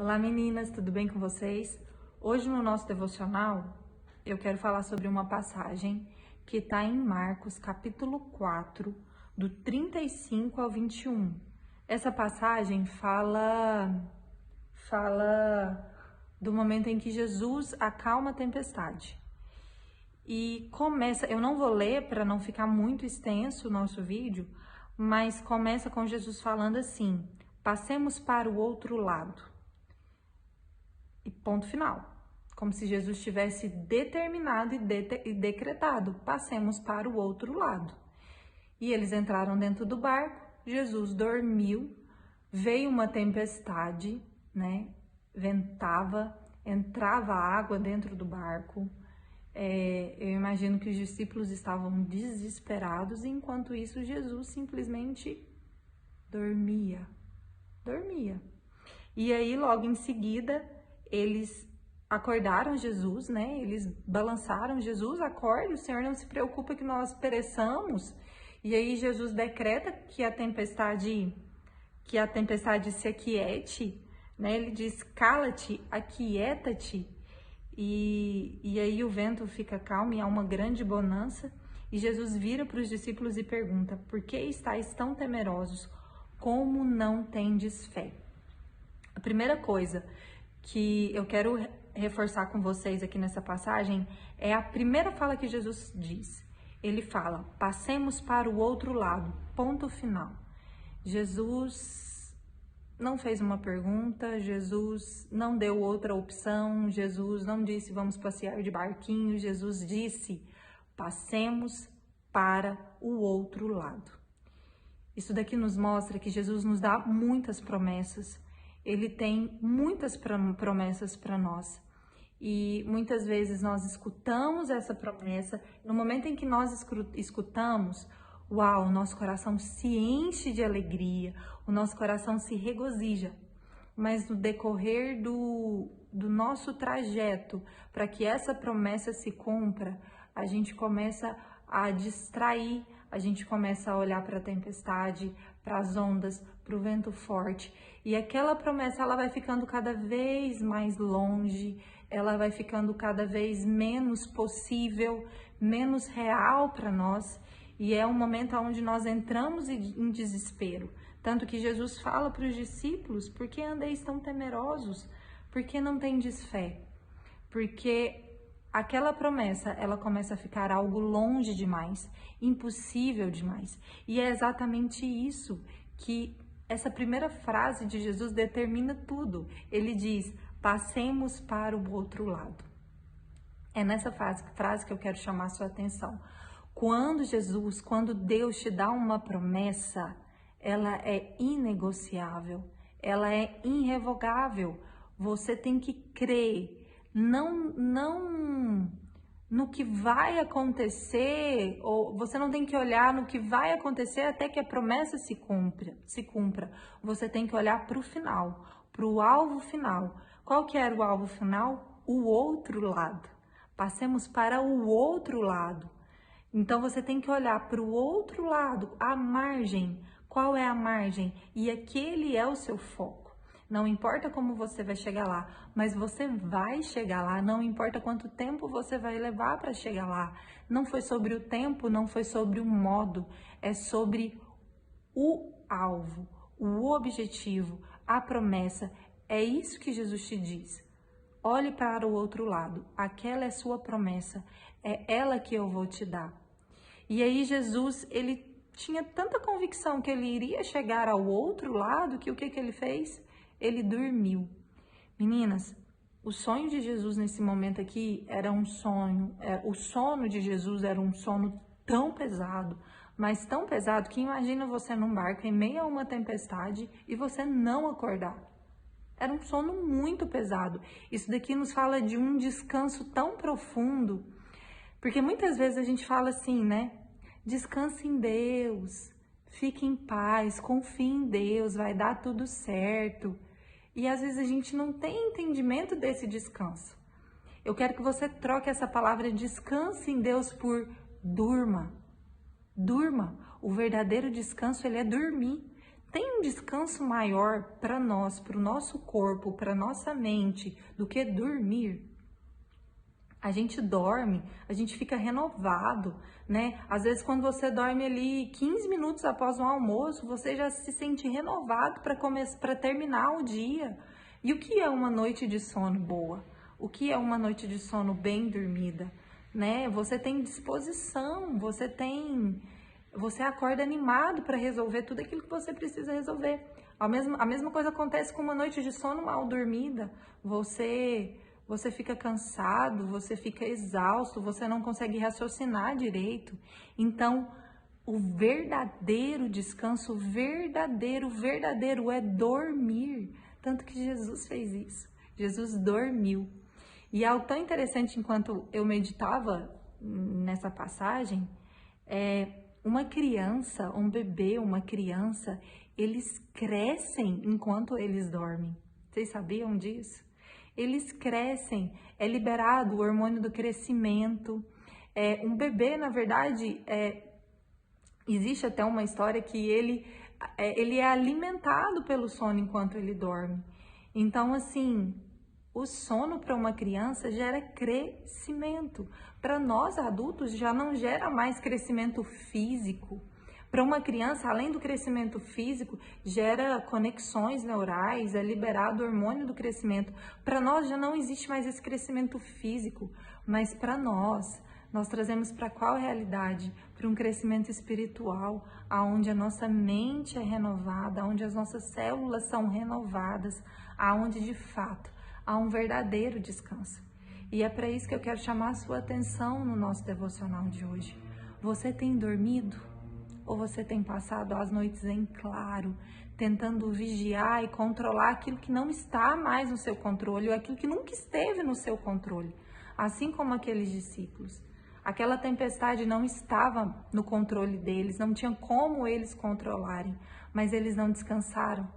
Olá meninas, tudo bem com vocês? Hoje no nosso devocional eu quero falar sobre uma passagem que está em Marcos capítulo 4, do 35 ao 21. Essa passagem fala do momento em que Jesus acalma a tempestade. E começa, eu não vou ler para não ficar muito extenso o nosso vídeo, mas começa com Jesus falando assim: passemos para o outro lado. E ponto final. Como se Jesus tivesse determinado e decretado: passemos para o outro lado. E eles entraram dentro do barco, Jesus dormiu, veio uma tempestade, né? Ventava, entrava água dentro do barco. Eu imagino que os discípulos estavam desesperados, e enquanto isso Jesus simplesmente dormia. E aí logo em seguida eles acordaram Jesus, né? Eles balançaram Jesus: acorda, o Senhor não se preocupa que nós pereçamos. E aí Jesus decreta que a tempestade se aquiete, né? Ele diz: cala-te, aquieta-te. E aí o vento fica calmo e há uma grande bonança. E Jesus vira para os discípulos e pergunta: por que estáis tão temerosos? Como não tendes fé? A primeira coisa que eu quero reforçar com vocês aqui nessa passagem é a primeira fala que Jesus diz. Ele fala: passemos para o outro lado, ponto final. Jesus não fez uma pergunta, Jesus não deu outra opção, Jesus não disse vamos passear de barquinho, Jesus disse: passemos para o outro lado. Isso daqui nos mostra que Jesus nos dá muitas promessas. Ele tem muitas promessas para nós. E muitas vezes nós escutamos essa promessa. No momento em que nós escutamos, uau, o nosso coração se enche de alegria, o nosso coração se regozija. Mas no decorrer do nosso trajeto, para que essa promessa se cumpra, a gente começa a distrair, a gente começa a olhar para a tempestade, para as ondas, para o vento forte. E aquela promessa, ela vai ficando cada vez mais longe, ela vai ficando cada vez menos possível, menos real para nós. E é um momento onde nós entramos em desespero. Tanto que Jesus fala para os discípulos: por que andeis tão temerosos? Por que não tendes fé? Porque aquela promessa, ela começa a ficar algo longe demais, impossível demais. E é exatamente isso que essa primeira frase de Jesus determina tudo. Ele diz: passemos para o outro lado. É nessa frase que eu quero chamar a sua atenção. Quando Deus te dá uma promessa, ela é inegociável, ela é irrevogável. Você tem que crer. Não no que vai acontecer, ou você não tem que olhar no que vai acontecer até que a promessa se cumpra. Você tem que olhar para o final, para o alvo final. Qual que era o alvo final? O outro lado. Passemos para o outro lado. Então você tem que olhar para o outro lado, a margem. Qual é a margem? E aquele é o seu foco. Não importa como você vai chegar lá, mas você vai chegar lá. Não importa quanto tempo você vai levar para chegar lá. Não foi sobre o tempo, não foi sobre o modo. É sobre o alvo, o objetivo, a promessa. É isso que Jesus te diz. Olhe para o outro lado. Aquela é sua promessa. É ela que eu vou te dar. E aí Jesus, ele tinha tanta convicção que ele iria chegar ao outro lado, que o que ele fez? Ele dormiu. Meninas, o sonho de Jesus nesse momento aqui era um sonho. O sono de Jesus era um sono tão pesado, mas tão pesado que imagina você num barco em meio a uma tempestade e você não acordar. Era um sono muito pesado. Isso daqui nos fala de um descanso tão profundo, porque muitas vezes a gente fala assim, né? Descanse em Deus, fique em paz, confie em Deus, vai dar tudo certo. E às vezes a gente não tem entendimento desse descanso. Eu quero que você troque essa palavra descanse em Deus por durma. Durma. O verdadeiro descanso, ele é dormir. Tem um descanso maior para nós, para o nosso corpo, para nossa mente, do que dormir? A gente dorme, a gente fica renovado, né? Às vezes quando você dorme ali 15 minutos após um almoço, você já se sente renovado para terminar o dia. E o que é uma noite de sono boa? O que é uma noite de sono bem dormida, né? Você tem disposição, você acorda animado para resolver tudo aquilo que você precisa resolver. A mesma coisa acontece com uma noite de sono mal dormida. Você fica cansado, você fica exausto, você não consegue raciocinar direito. Então, o verdadeiro descanso, verdadeiro é dormir. Tanto que Jesus fez isso. Jesus dormiu. E algo tão interessante enquanto eu meditava nessa passagem, uma criança, um bebê, uma criança, eles crescem enquanto eles dormem. Vocês sabiam disso? Eles crescem, é liberado o hormônio do crescimento. Um bebê, na verdade, existe até uma história que ele é alimentado pelo sono enquanto ele dorme. Então, assim, o sono para uma criança gera crescimento. Para nós adultos já não gera mais crescimento físico. Para uma criança, além do crescimento físico, gera conexões neurais, é liberado o hormônio do crescimento. Para nós já não existe mais esse crescimento físico, mas para nós trazemos para qual realidade? Para um crescimento espiritual, aonde a nossa mente é renovada, onde as nossas células são renovadas, aonde de fato há um verdadeiro descanso. E é para isso que eu quero chamar a sua atenção no nosso devocional de hoje. Você tem dormido? Ou você tem passado as noites em claro, tentando vigiar e controlar aquilo que não está mais no seu controle, ou aquilo que nunca esteve no seu controle, assim como aqueles discípulos. Aquela tempestade não estava no controle deles, não tinha como eles controlarem, mas eles não descansaram.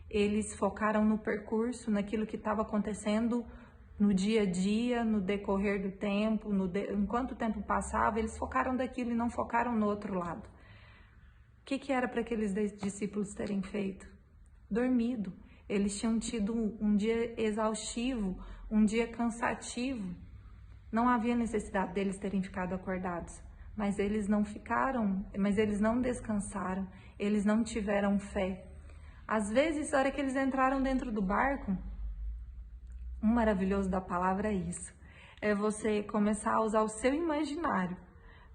Eles focaram no percurso, naquilo que estava acontecendo no dia a dia, no decorrer do tempo, enquanto o tempo passava, eles focaram daquilo e não focaram no outro lado. O que era para aqueles discípulos terem feito? Dormido. Eles tinham tido um dia exaustivo, um dia cansativo. Não havia necessidade deles terem ficado acordados, mas eles não descansaram, eles não tiveram fé. Às vezes, na hora que eles entraram dentro do barco, o maravilhoso da palavra é isso, é você começar a usar o seu imaginário,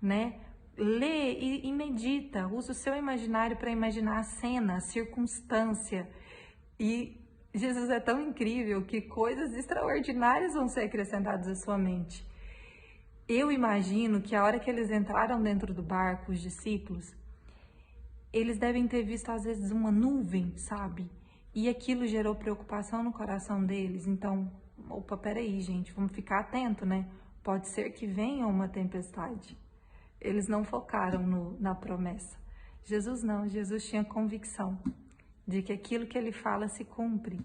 né? Lê e medita, usa o seu imaginário para imaginar a cena, a circunstância. E Jesus é tão incrível que coisas extraordinárias vão ser acrescentadas à sua mente. Eu imagino que a hora que eles entraram dentro do barco, os discípulos, eles devem ter visto às vezes uma nuvem, sabe? E aquilo gerou preocupação no coração deles. Então, opa, peraí, gente, vamos ficar atento, né? Pode ser que venha uma tempestade. Eles não focaram na promessa. Jesus não, Jesus tinha convicção de que aquilo que ele fala se cumpre.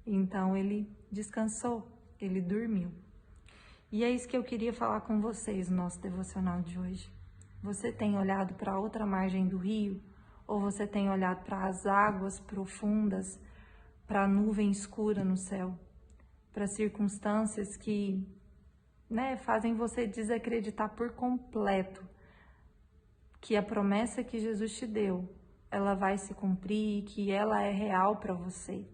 Então ele descansou, ele dormiu. E é isso que eu queria falar com vocês no nosso devocional de hoje. Você tem olhado para a outra margem do rio? Ou você tem olhado para as águas profundas, para a nuvem escura no céu? Para circunstâncias que, fazem você desacreditar por completo que a promessa que Jesus te deu, ela vai se cumprir, que ela é real para você.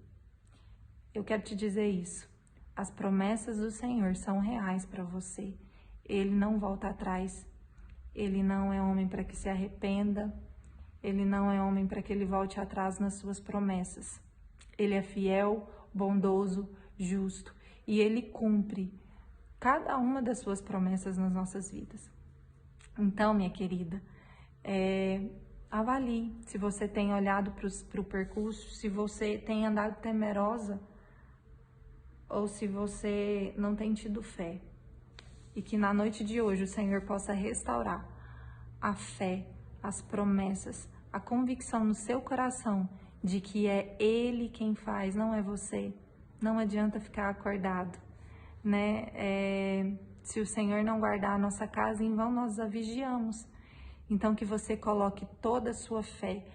Eu quero te dizer isso. As promessas do Senhor são reais para você. Ele não volta atrás. Ele não é homem para que se arrependa. Ele não é homem para que ele volte atrás nas suas promessas. Ele é fiel, bondoso, justo. E ele cumpre cada uma das suas promessas nas nossas vidas. Então, minha querida, avalie se você tem olhado para o percurso, se você tem andado temerosa ou se você não tem tido fé. E que na noite de hoje o Senhor possa restaurar a fé, as promessas, a convicção no seu coração de que é Ele quem faz, não é você. Não adianta ficar acordado, né? Se o Senhor não guardar a nossa casa, em vão nós a vigiamos. Então que você coloque toda a sua fé,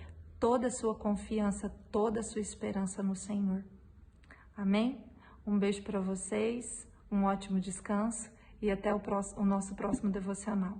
toda a sua confiança, toda a sua esperança no Senhor. Amém? Um beijo para vocês, um ótimo descanso e até o nosso próximo devocional.